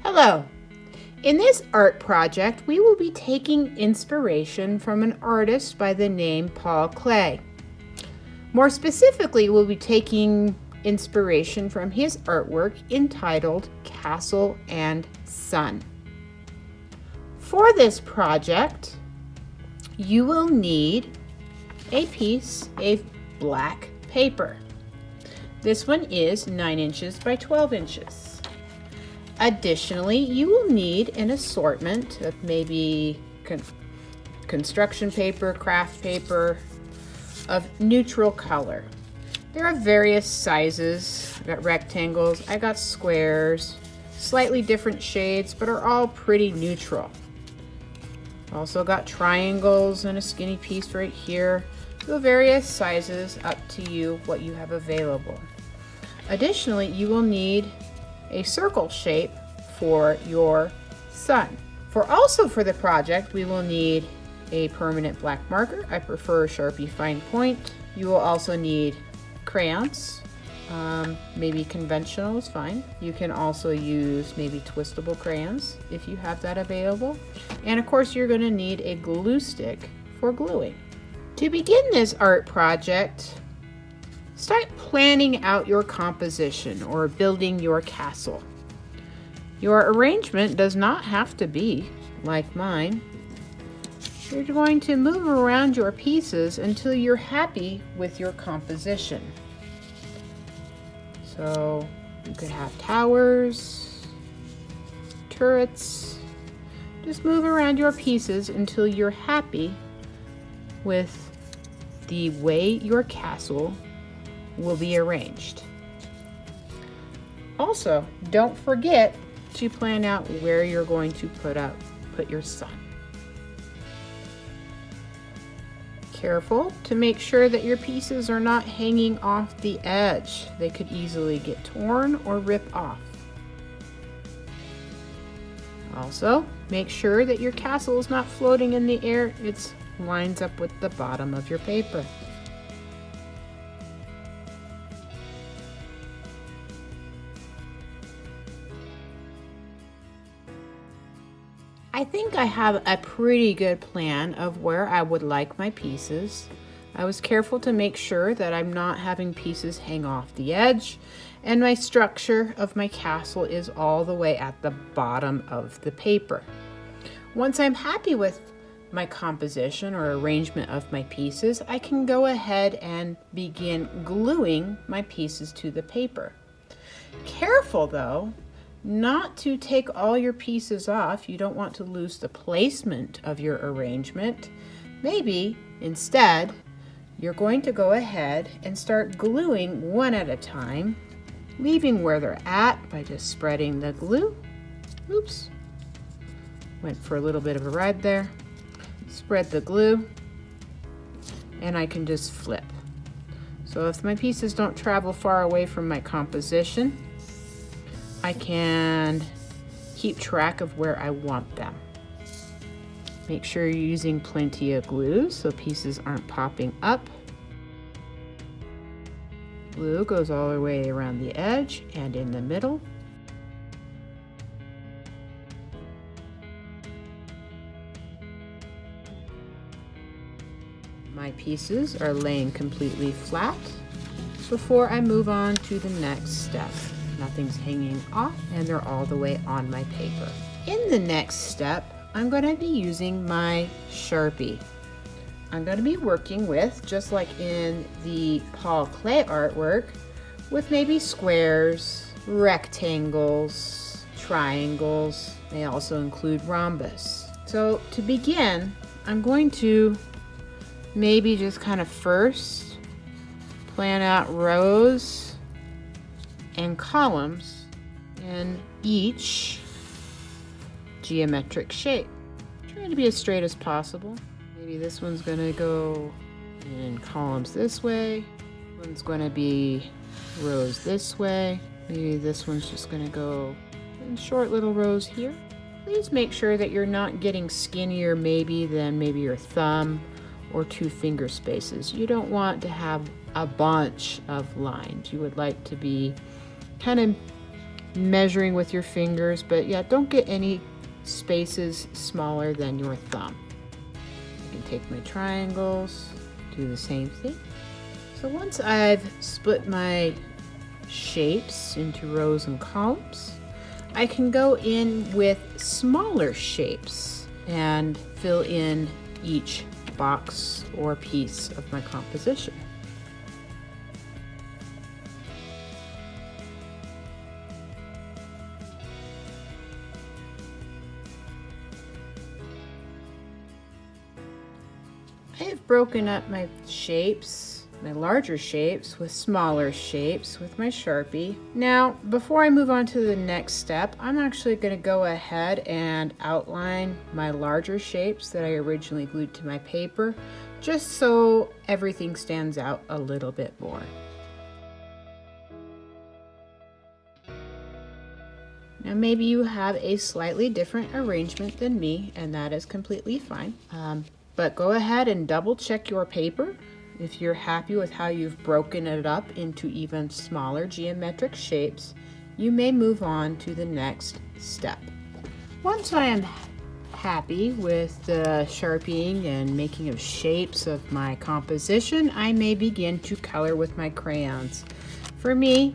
Hello! In this art project, we will be taking inspiration from an artist by the name Paul Klee. More specifically, we'll be taking inspiration from his artwork entitled Castle and Sun. For this project, you will need a piece of black paper. This one is 9 inches by 12 inches. Additionally, you will need an assortment of maybe construction paper, craft paper of neutral color. There are various sizes. I got rectangles, I got squares, slightly different shades, but are all pretty neutral. Also got triangles and a skinny piece right here. So various sizes, up to you what you have available. Additionally, you will need a circle shape for your sun. For the project, we will need a permanent black marker. I prefer Sharpie fine point. You will also need crayons. Maybe conventional is fine. You can also use maybe twistable crayons if you have that available. And of course, you're going to need a glue stick for gluing. To begin this art project, start planning out your composition or building your castle. Your arrangement does not have to be like mine. You're going to move around your pieces until you're happy with your composition. So you could have towers, turrets. Just move around your pieces until you're happy with the way your castle will be arranged. Also, don't forget to plan out where you're going to put your sun. Careful to make sure that your pieces are not hanging off the edge. They could easily get torn or rip off. Also, make sure that your castle is not floating in the air. It lines up with the bottom of your paper. I think I have a pretty good plan of where I would like my pieces. I was careful to make sure that I'm not having pieces hang off the edge, and my structure of my castle is all the way at the bottom of the paper. Once I'm happy with my composition or arrangement of my pieces, I can go ahead and begin gluing my pieces to the paper. Careful though, not to take all your pieces off. You don't want to lose the placement of your arrangement. Maybe instead, you're going to go ahead and start gluing one at a time, leaving where they're at by just spreading the glue. Oops, went for a little bit of a ride there. Spread the glue, and I can just flip. So if my pieces don't travel far away from my composition, I can keep track of where I want them. Make sure you're using plenty of glue so pieces aren't popping up. Glue goes all the way around the edge and in the middle. My pieces are laying completely flat before I move on to the next step. Nothing's hanging off and they're all the way on my paper. In the next step, I'm going to be using my Sharpie. I'm going to be working with, just like in the Paul Klee artwork, with maybe squares, rectangles, triangles. They also include rhombus. So to begin, I'm going to maybe just kind of first plan out rows and columns in each geometric shape. Trying to be as straight as possible. Maybe this one's going to go in columns this way. One's going to be rows this way. Maybe this one's just going to go in short little rows here. Please make sure that you're not getting skinnier than maybe your thumb or 2 finger spaces. You don't want to have a bunch of lines. You would like to be kind of measuring with your fingers, but yeah, don't get any spaces smaller than your thumb. I can take my triangles, do the same thing. So once I've split my shapes into rows and columns, I can go in with smaller shapes and fill in each box or piece of my composition. I have broken up my shapes, my larger shapes, with smaller shapes with my Sharpie. Now, before I move on to the next step, I'm actually going to go ahead and outline my larger shapes that I originally glued to my paper, just so everything stands out a little bit more. Now maybe you have a slightly different arrangement than me, and that is completely fine. But go ahead and double check your paper. If you're happy with how you've broken it up into even smaller geometric shapes, you may move on to the next step. Once I am happy with the sharpieing and making of shapes of my composition, I may begin to color with my crayons. For me,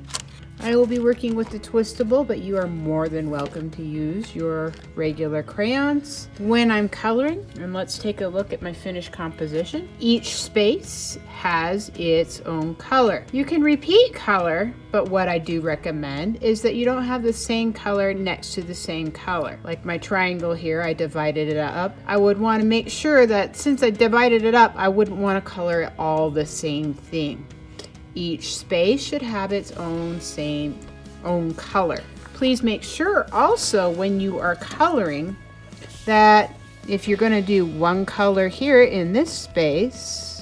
I will be working with the twistable, but you are more than welcome to use your regular crayons. When I'm coloring, and let's take a look at my finished composition, each space has its own color. You can repeat color, but what I do recommend is that you don't have the same color next to the same color. Like my triangle here, I divided it up. I would want to make sure that since I divided it up, I wouldn't want to color it all the same thing. Each space should have its own color. Please make sure also when you are coloring that if you're going to do one color here in this space,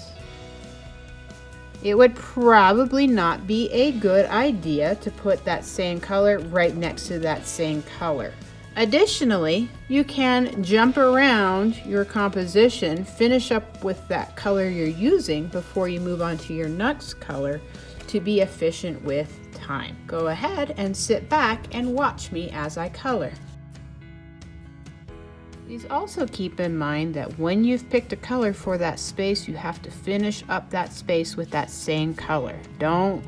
it would probably not be a good idea to put that same color right next to that same color. Additionally, you can jump around your composition, finish up with that color you're using before you move on to your next color to be efficient with time. Go ahead and sit back and watch me as I color. Please also keep in mind that when you've picked a color for that space, you have to finish up that space with that same color. Don't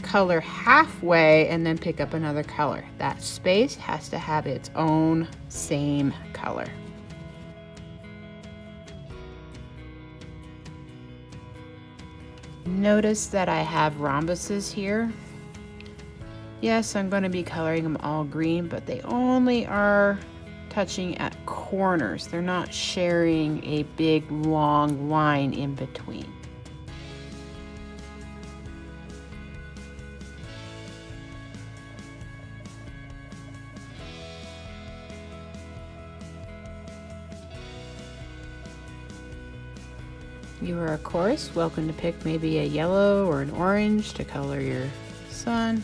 color halfway and then pick up another color. That space has to have its own same color. Notice that I have rhombuses here. Yes, I'm going to be coloring them all green, but they only are touching at corners. They're not sharing a big long line in between. You are, of course, welcome to pick maybe a yellow or an orange to color your sun.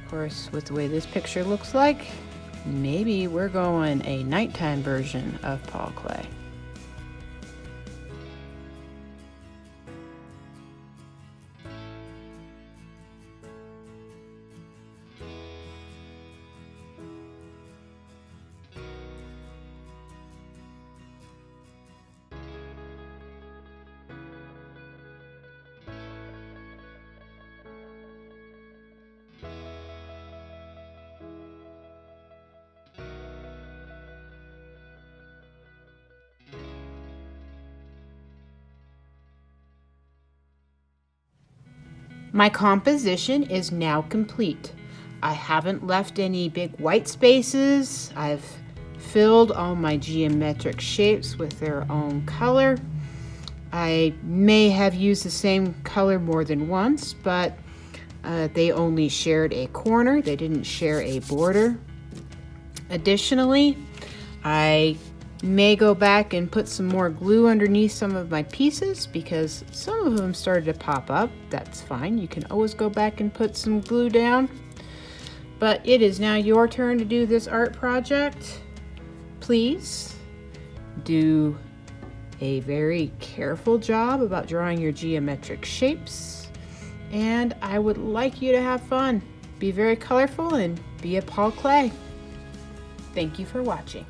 Of course, with the way this picture looks like, maybe we're going a nighttime version of Paul Klee. My composition is now complete. I haven't left any big white spaces. I've filled all my geometric shapes with their own color. I may have used the same color more than once, but they only shared a corner. They didn't share a border. Additionally, I may go back and put some more glue underneath some of my pieces because some of them started to pop up. That's fine. You can always go back and put some glue down. But it is now your turn to do this art project. Please do a very careful job about drawing your geometric shapes, and I would like you to have fun. Be very colorful and be a Paul Klee. Thank you for watching.